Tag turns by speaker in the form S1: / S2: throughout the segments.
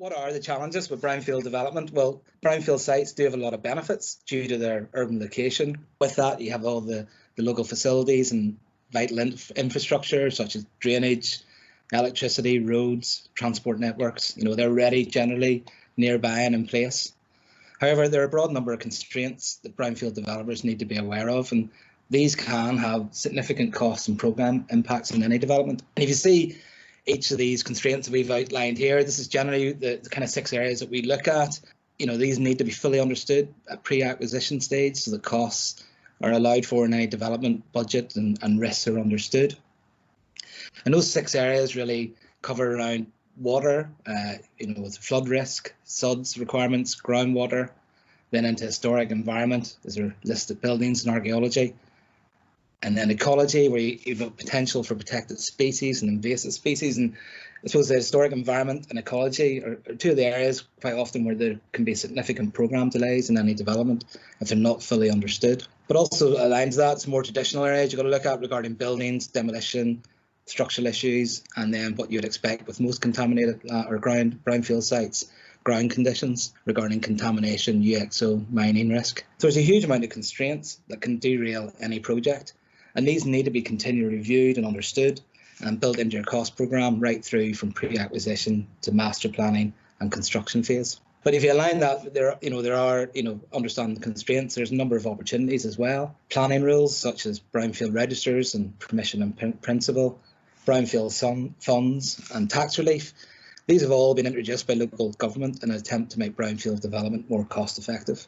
S1: What are the challenges with brownfield development? Well, brownfield sites do have a lot of benefits due to their urban location. With that, you have all the local facilities and vital infrastructure such as drainage, electricity, roads, transport networks. They're already generally nearby and in place. However, there are a broad number of constraints that brownfield developers need to be aware of, and these can have significant costs and program impacts on any development. And if you see each of these constraints that we've outlined here, this is generally the kind of 6 areas that we look at. These need to be fully understood at pre-acquisition stage so the costs are allowed for in any development budget and risks are understood. And those 6 areas really cover around water, with flood risk, SUDS requirements, groundwater, then into historic environment, as are listed buildings and archaeology. And then ecology, where you have potential for protected species and invasive species. And I suppose the historic environment and ecology are 2 of the areas quite often where there can be significant programme delays in any development if they're not fully understood. But also aligned to that, some more traditional areas you've got to look at regarding buildings, demolition, structural issues, and then what you'd expect with most contaminated or brownfield sites, ground conditions regarding contamination, UXO, mining risk. So there's a huge amount of constraints that can derail any project. And these need to be continually reviewed and understood and built into your cost programme right through from pre-acquisition to master planning and construction phase. But if you align that, there are understanding constraints. There's a number of opportunities as well. Planning rules such as brownfield registers and permission in principle, brownfield funds and tax relief. These have all been introduced by local government in an attempt to make brownfield development more cost effective.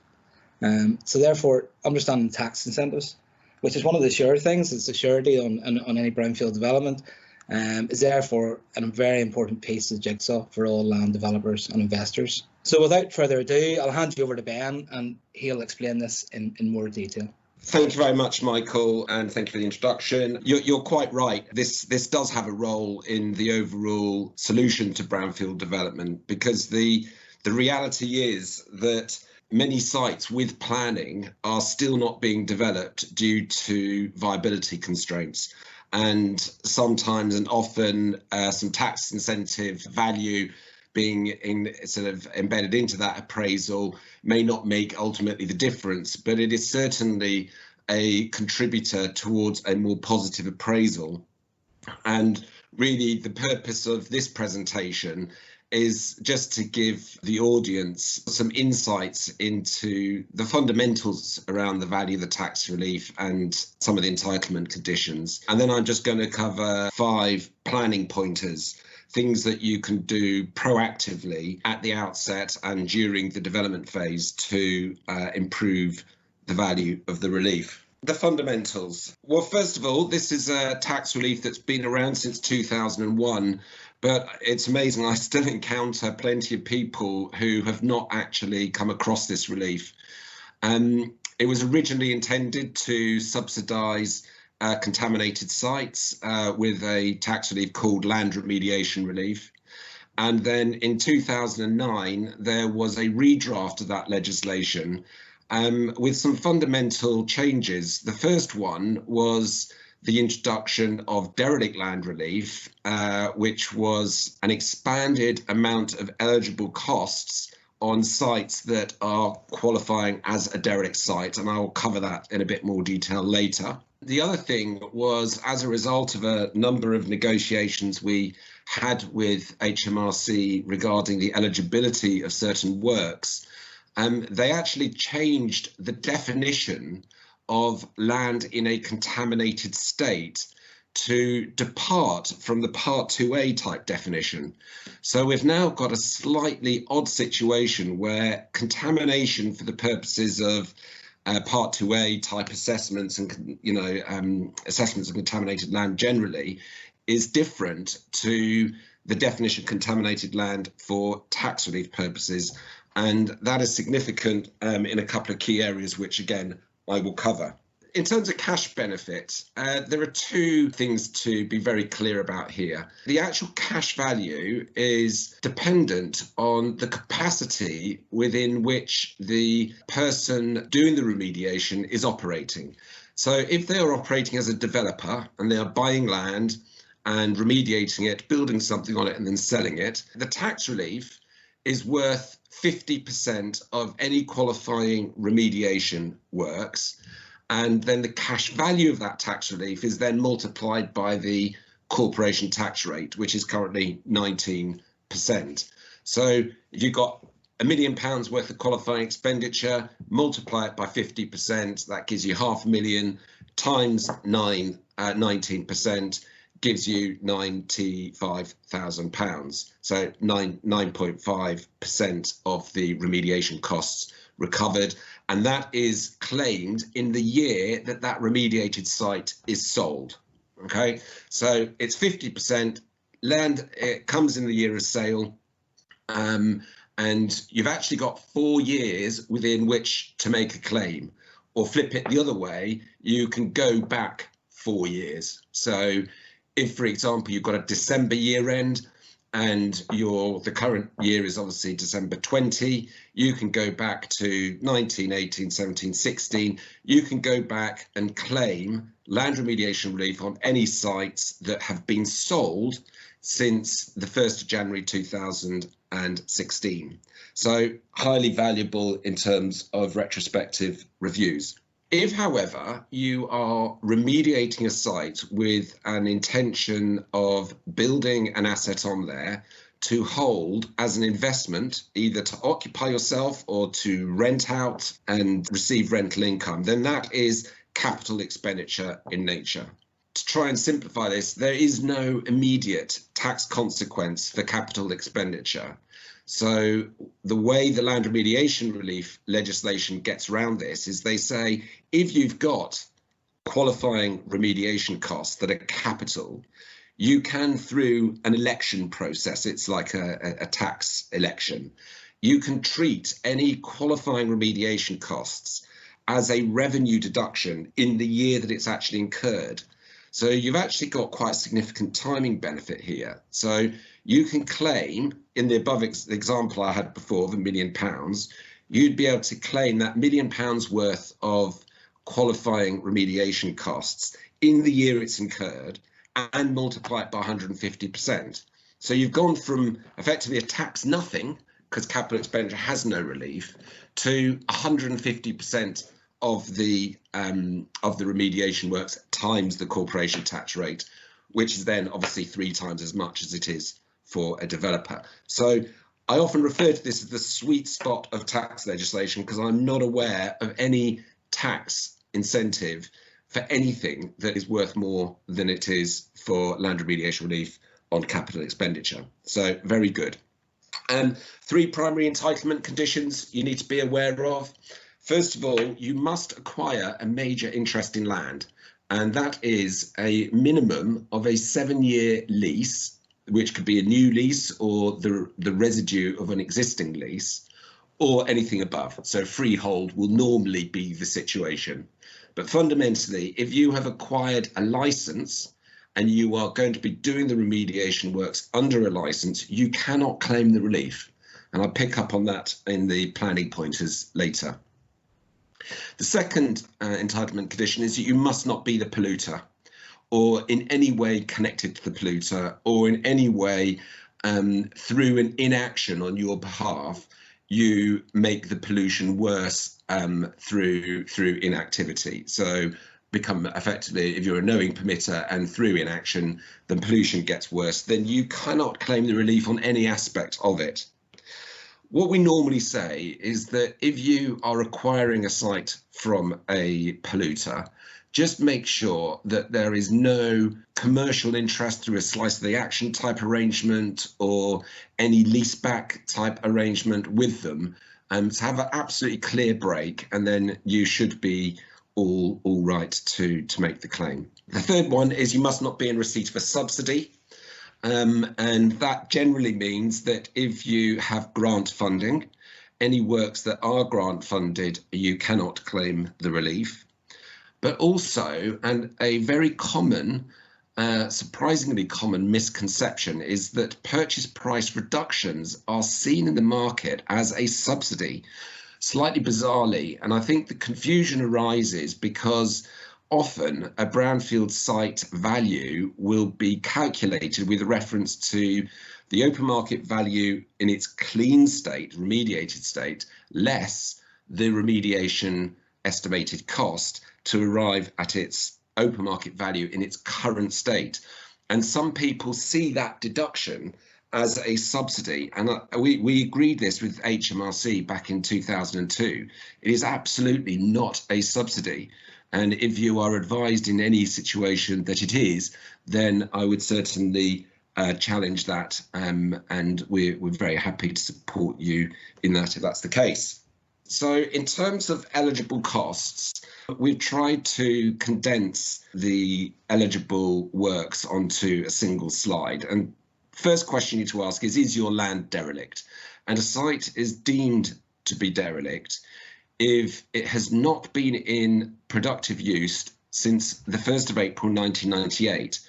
S1: So therefore, understanding tax incentives, which is one of the sure things, it's the surety on any brownfield development, is therefore a very important piece of the jigsaw for all land developers and investors. So without further ado, I'll hand you over to Ben and he'll explain this in more detail.
S2: Thank you very much, Michael, and thank you for the introduction. You're quite right. This does have a role in the overall solution to brownfield development, because the reality is that many sites with planning are still not being developed due to viability constraints. And sometimes and often some tax incentive value being embedded into that appraisal may not make ultimately the difference, but it is certainly a contributor towards a more positive appraisal. And really the purpose of this presentation is just to give the audience some insights into the fundamentals around the value of the tax relief and some of the entitlement conditions. And then I'm just going to cover 5 planning pointers, things that you can do proactively at the outset and during the development phase to improve the value of the relief. The fundamentals. Well, first of all, this is a tax relief that's been around since 2001. But it's amazing, I still encounter plenty of people who have not actually come across this relief. It was originally intended to subsidise contaminated sites with a tax relief called land remediation relief. And then in 2009, there was a redraft of that legislation with some fundamental changes. The first one was the introduction of derelict land relief, which was an expanded amount of eligible costs on sites that are qualifying as a derelict site, and I'll cover that in a bit more detail later. The other thing was, as a result of a number of negotiations we had with HMRC regarding the eligibility of certain works, they actually changed the definition of land in a contaminated state to depart from the Part 2A type definition. So we've now got a slightly odd situation where contamination for the purposes of Part 2A type assessments and assessments of contaminated land generally is different to the definition of contaminated land for tax relief purposes. And that is significant in a couple of key areas, which again, I will cover. In terms of cash benefits, there are 2 things to be very clear about here. The actual cash value is dependent on the capacity within which the person doing the remediation is operating. So if they are operating as a developer and they are buying land and remediating it, building something on it and then selling it, the tax relief is worth 50% of any qualifying remediation works, and then the cash value of that tax relief is then multiplied by the corporation tax rate, which is currently 19%. So if you've got £1 million worth of qualifying expenditure, multiply it by 50%, that gives you £500,000 times 19%, gives you £95,000. So 9.5% of the remediation costs recovered, and that is claimed in the year that that remediated site is sold. Okay, so it's 50% land. It comes in the year of sale, and you've actually got 4 years within which to make a claim. Or flip it the other way, you can go back 4 years. So if, for example, you've got a December year end and the current year is obviously December 20, you can go back to 19, 18, 17, 16. You can go back and claim land remediation relief on any sites that have been sold since the 1st of January 2016. So highly valuable in terms of retrospective reviews. If, however, you are remediating a site with an intention of building an asset on there to hold as an investment, either to occupy yourself or to rent out and receive rental income, then that is capital expenditure in nature. To try and simplify this, there is no immediate tax consequence for capital expenditure. So the way the land remediation relief legislation gets around this is they say, if you've got qualifying remediation costs that are capital, you can, through an election process, it's like a tax election, you can treat any qualifying remediation costs as a revenue deduction in the year that it's actually incurred. So you've actually got quite a significant timing benefit here. So you can claim, in the above example I had before of £1 million, you'd be able to claim that £1 million worth of qualifying remediation costs in the year it's incurred and multiply it by 150%. So you've gone from effectively a tax nothing, because capital expenditure has no relief, to 150% of the remediation works times the corporation tax rate, which is then obviously 3 times as much as it is for a developer. So I often refer to this as the sweet spot of tax legislation, because I'm not aware of any tax incentive for anything that is worth more than it is for land remediation relief on capital expenditure. So very good. 3 primary entitlement conditions you need to be aware of. First of all, you must acquire a major interest in land, and that is a minimum of a 7-year lease, which could be a new lease or the residue of an existing lease, or anything above. So freehold will normally be the situation. But fundamentally, if you have acquired a license and you are going to be doing the remediation works under a license, you cannot claim the relief. And I'll pick up on that in the planning pointers later. The second entitlement condition is that you must not be the polluter, or in any way connected to the polluter, or in any way through an inaction on your behalf, you make the pollution worse through inactivity. So become effectively, if you're a knowing permitter and through inaction, the pollution gets worse, then you cannot claim the relief on any aspect of it. What we normally say is that if you are acquiring a site from a polluter, just make sure that there is no commercial interest through a slice of the action type arrangement or any leaseback type arrangement with them, to have an absolutely clear break, and then you should be all right to make the claim. The third one is you must not be in receipt of a subsidy. And that generally means that if you have grant funding, any works that are grant funded, you cannot claim the relief. But also, and a very common, surprisingly common misconception is that purchase price reductions are seen in the market as a subsidy, slightly bizarrely. And I think the confusion arises because often a brownfield site value will be calculated with reference to the open market value in its clean state, remediated state, less the remediation estimated cost to arrive at its open market value in its current state. And some people see that deduction as a subsidy. And we agreed this with HMRC back in 2002. It is absolutely not a subsidy. And if you are advised in any situation that it is, then I would certainly challenge that. And we're very happy to support you in that if that's the case. So in terms of eligible costs, we've tried to condense the eligible works onto a single slide. And first question you need to ask is your land derelict? And a site is deemed to be derelict if it has not been in productive use since the 1st of April 1998.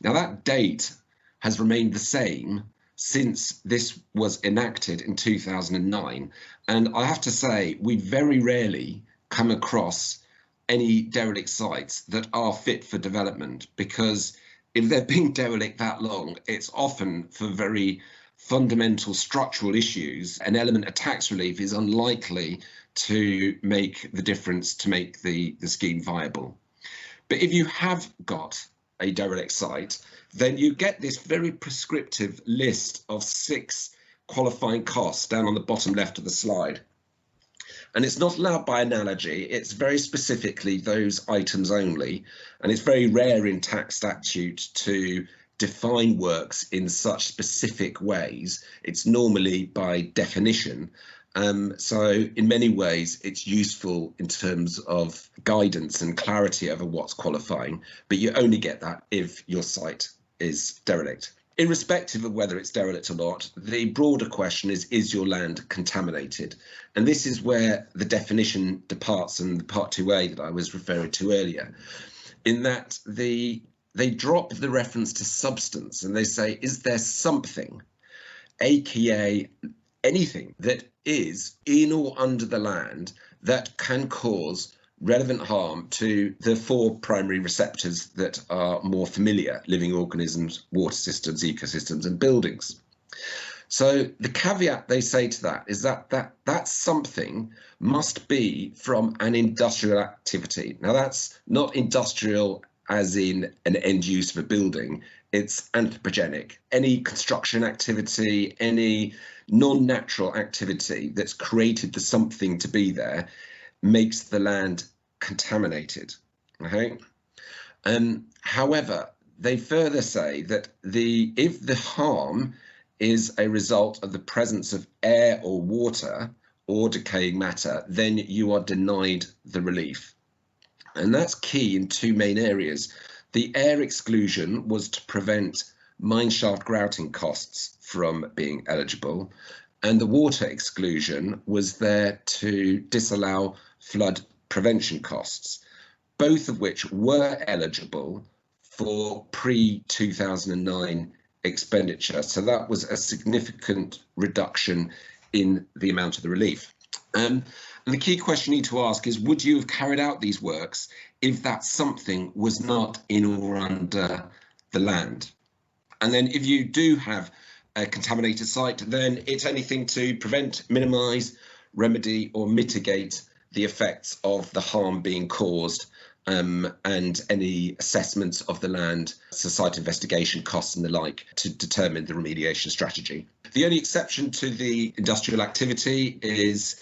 S2: Now that date has remained the same since this was enacted in 2009. And I have to say, we very rarely come across any derelict sites that are fit for development, because if they've been derelict that long, it's often for very fundamental structural issues. An element of tax relief is unlikely to make the difference to make the scheme viable. But if you have got a derelict site, then you get this very prescriptive list of 6 qualifying costs down on the bottom left of the slide. And it's not allowed by analogy, it's very specifically those items only. And it's very rare in tax statute to define works in such specific ways. It's normally by definition. So in many ways, it's useful in terms of guidance and clarity over what's qualifying, but you only get that if your site is derelict. Irrespective of whether it's derelict or not, the broader question is your land contaminated? And this is where the definition departs in the Part 2A that I was referring to earlier, in that they drop the reference to substance and they say, is there something, aka anything that is in or under the land that can cause relevant harm to the 4 primary receptors that are more familiar: living organisms, water systems, ecosystems, and buildings. So the caveat they say to that is that something must be from an industrial activity. Now that's not industrial as in an end use of a building, it's anthropogenic. Any construction activity, any non-natural activity that's created the something to be there makes the land contaminated. Okay. However, they further say that if the harm is a result of the presence of air or water or decaying matter, then you are denied the relief. And that's key in 2 main areas. The air exclusion was to prevent mineshaft grouting costs from being eligible, and the water exclusion was there to disallow flood prevention costs, both of which were eligible for pre-2009 expenditure. So that was a significant reduction in the amount of the relief. And the key question you need to ask is, would you have carried out these works if that something was not in or under the land? And then if you do have a contaminated site, then it's anything to prevent, minimise, remedy or mitigate the effects of the harm being caused, and any assessments of the land, so site investigation costs and the like, to determine the remediation strategy. The only exception to the industrial activity is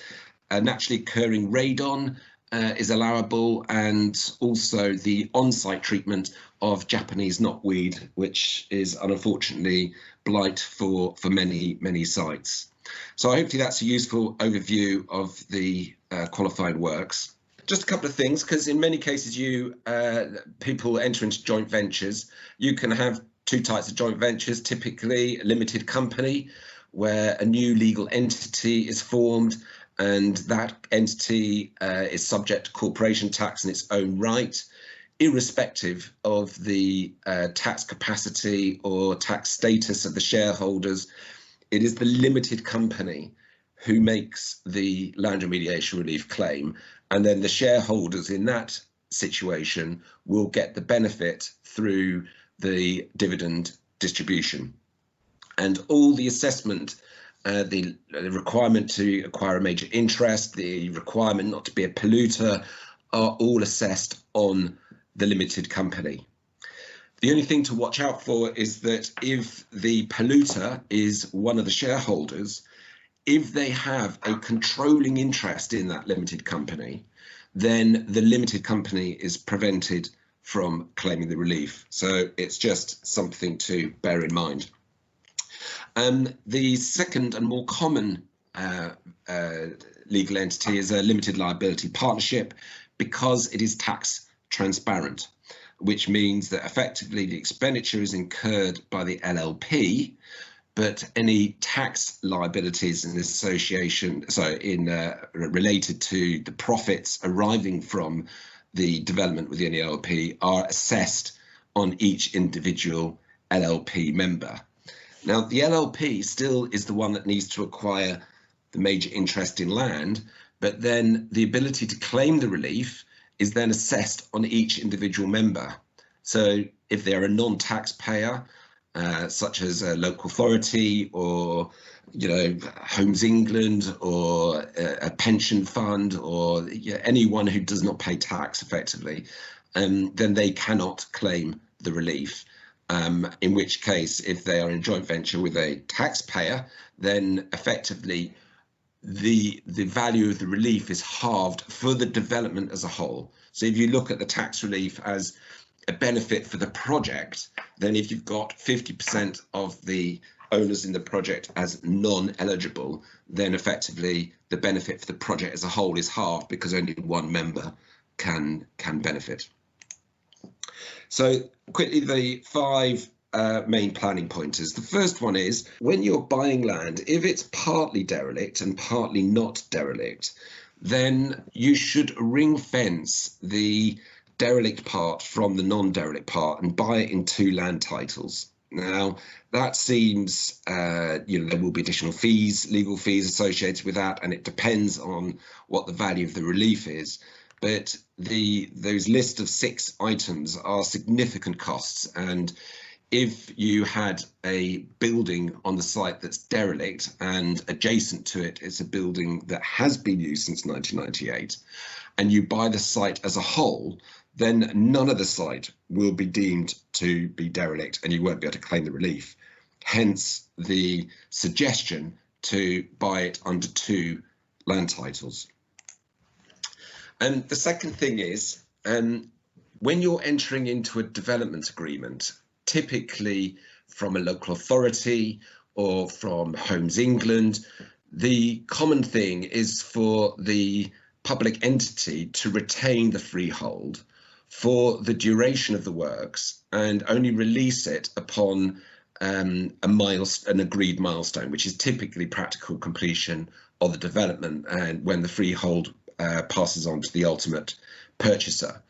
S2: naturally occurring radon is allowable, and also the on-site treatment of Japanese knotweed, which is unfortunately blight for many sites. So hopefully that's a useful overview of the qualifying works. Just a couple of things, because in many cases people enter into joint ventures. You can have 2 types of joint ventures, typically a limited company where a new legal entity is formed, and that entity is subject to corporation tax in its own right, irrespective of the tax capacity or tax status of the shareholders. It is the limited company who makes the land remediation relief claim, and then the shareholders in that situation will get the benefit through the dividend distribution. And all the assessment, the requirement to acquire a major interest, the requirement not to be a polluter, are all assessed on the limited company. The only thing to watch out for is that if the polluter is one of the shareholders, if they have a controlling interest in that limited company, then the limited company is prevented from claiming the relief. So it's just something to bear in mind. The second and more common legal entity is a limited liability partnership, because it is tax transparent, which means that effectively the expenditure is incurred by the LLP, but any tax liabilities in association, related to the profits arriving from the development within the LLP, are assessed on each individual LLP member. Now, the LLP still is the one that needs to acquire the major interest in land, but then the ability to claim the relief is then assessed on each individual member. So if they're a non-taxpayer, such as a local authority or, Homes England or a pension fund or anyone who does not pay tax effectively, then they cannot claim the relief. In which case, if they are in joint venture with a taxpayer, then effectively the value of the relief is halved for the development as a whole. So if you look at the tax relief as a benefit for the project, then if you've got 50% of the owners in the project as non-eligible, then effectively the benefit for the project as a whole is halved, because only one member can benefit. So quickly, the 5 main planning pointers. The first one is, when you're buying land, if it's partly derelict and partly not derelict, then you should ring fence the derelict part from the non-derelict part and buy it in 2 land titles. Now, that seems, there will be additional fees, legal fees associated with that, and it depends on what the value of the relief is. But those list of 6 items are significant costs, and if you had a building on the site that's derelict and adjacent to it is a building that has been used since 1998, and you buy the site as a whole, then none of the site will be deemed to be derelict and you won't be able to claim the relief. Hence the suggestion to buy it under 2 land titles. And the second thing is, when you're entering into a development agreement, typically from a local authority or from Homes England, the common thing is for the public entity to retain the freehold for the duration of the works and only release it upon an agreed milestone, which is typically practical completion of the development and when the freehold passes on to the ultimate purchaser.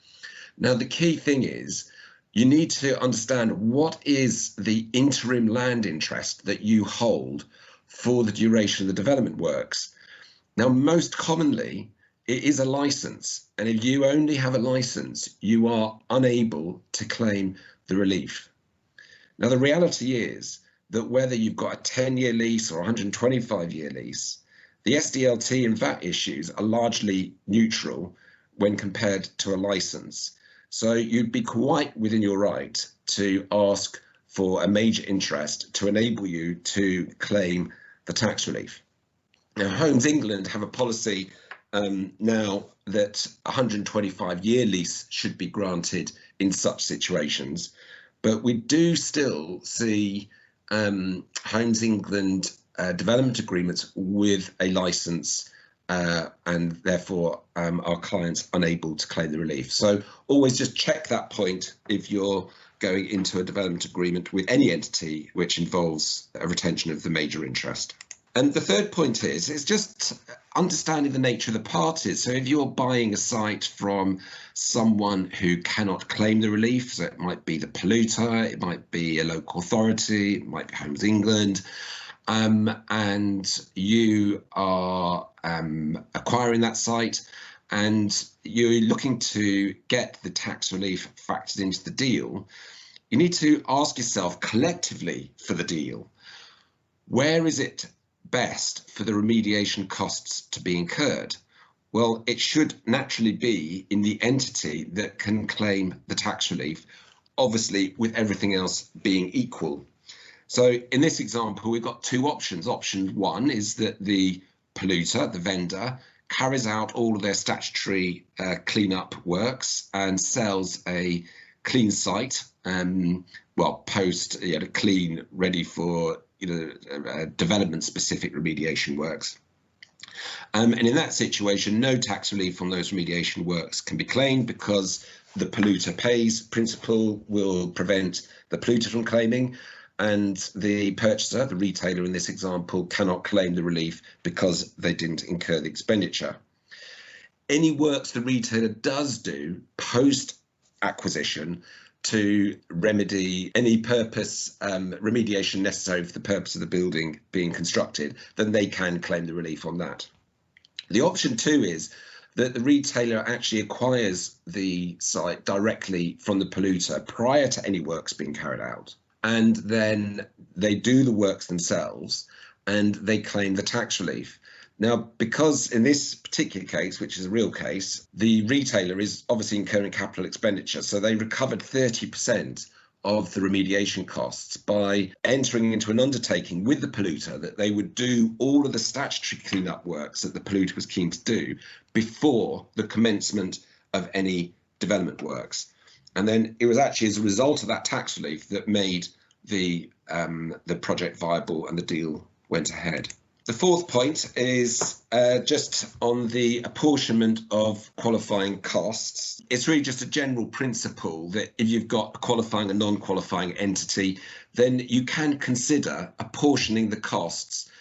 S2: Now, the key thing is, you need to understand what is the interim land interest that you hold for the duration of the development works. Now, most commonly, it is a license, and if you only have a license, you are unable to claim the relief. Now, the reality is that whether you've got a 10-year lease or a 125-year lease, the SDLT and VAT issues are largely neutral when compared to a license. So you'd be quite within your right to ask for a major interest to enable you to claim the tax relief. Now, Homes England have a policy now that a 125-year lease should be granted in such situations, but we do still see Homes England development agreements with a license, and therefore our clients unable to claim the relief. So always just check that point if you're going into a development agreement with any entity which involves a retention of the major interest. And the third point is just understanding the nature of the parties. So if you're buying a site from someone who cannot claim the relief, so it might be the polluter, it might be a local authority, it might be Homes England, and you are acquiring that site and you're looking to get the tax relief factored into the deal, you need to ask yourself collectively for the deal, Where is it best for the remediation costs to be incurred? Well, it should naturally be in the entity that can claim the tax relief, obviously with everything else being equal. So in this example, we've got two options. Option one is that the polluter, the vendor, carries out all of their statutory cleanup works and sells a clean site, post clean, ready for development-specific remediation works. And in that situation, no tax relief on those remediation works can be claimed because the polluter pays principle will prevent the polluter from claiming, and the purchaser, the retailer in this example, cannot claim the relief because they didn't incur the expenditure. Any works the retailer does do post-acquisition to remedy any remediation necessary for the purpose of the building being constructed, then they can claim the relief on that. The option two is that the retailer actually acquires the site directly from the polluter prior to any works being carried out, and then they do the works themselves and they claim the tax relief. Now, because in this particular case, which is a real case, the retailer is obviously incurring capital expenditure, so they recovered 30% of the remediation costs by entering into an undertaking with the polluter that they would do all of the statutory cleanup works that the polluter was keen to do before the commencement of any development works. And then it was actually as a result of that tax relief that made the project viable and the deal went ahead. The fourth point is just on the apportionment of qualifying costs. It's really just a general principle that if you've got a qualifying and non-qualifying entity, then you can consider apportioning the costs,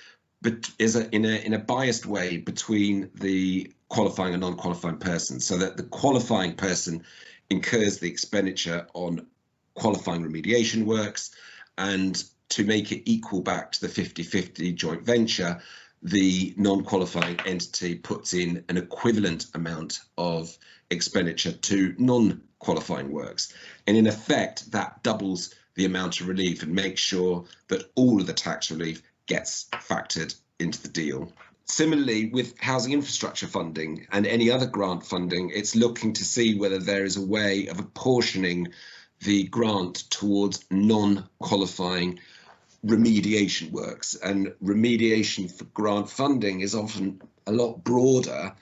S2: but in a biased way between the qualifying and non-qualifying person, so that the qualifying person incurs the expenditure on qualifying remediation works, and to make it equal back to the 50-50 joint venture, the non-qualifying entity puts in an equivalent amount of expenditure to non-qualifying works. And in effect, that doubles the amount of relief and makes sure that all of the tax relief gets factored into the deal. Similarly, with housing infrastructure funding and any other grant funding, it's looking to see whether there is a way of apportioning the grant towards non-qualifying remediation works. And remediation for grant funding is often a lot broader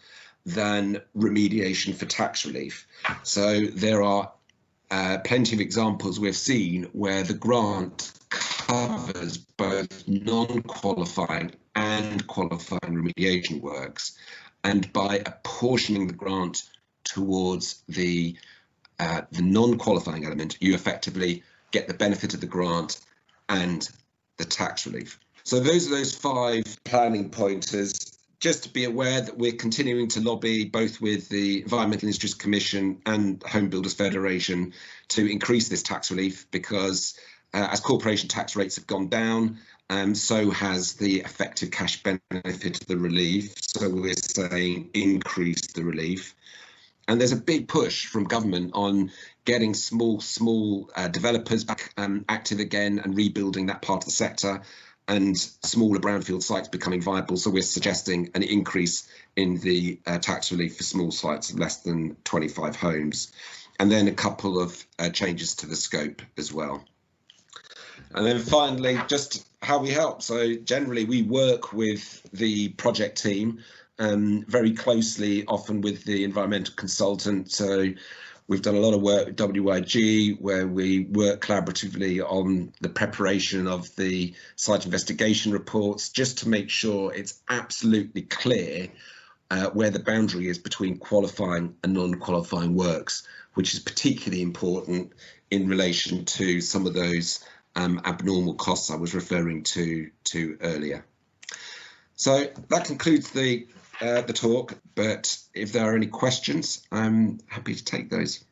S2: than remediation for tax relief. So there are plenty of examples we've seen where the grant covers both non-qualifying and qualifying remediation works. And by apportioning the grant towards the non-qualifying element, you effectively get the benefit of the grant and the tax relief. So those are those 5 planning pointers. Just to be aware that we're continuing to lobby both with the Environmental Industries Commission and Home Builders Federation to increase this tax relief, because as corporation tax rates have gone down, so has the effective cash benefit of the relief. So we're saying increase the relief. And there's a big push from government on getting small developers back active again and rebuilding that part of the sector, and smaller brownfield sites becoming viable. So we're suggesting an increase in the tax relief for small sites of less than 25 homes, and then a couple of changes to the scope as well. And then finally, just how we help. So generally we work with the project team very closely, often with the environmental consultant. So we've done a lot of work with WYG, where we work collaboratively on the preparation of the site investigation reports, just to make sure it's absolutely clear where the boundary is between qualifying and non-qualifying works, which is particularly important in relation to some of those abnormal costs I was referring to earlier. So that concludes the talk, but if there are any questions, I'm happy to take those.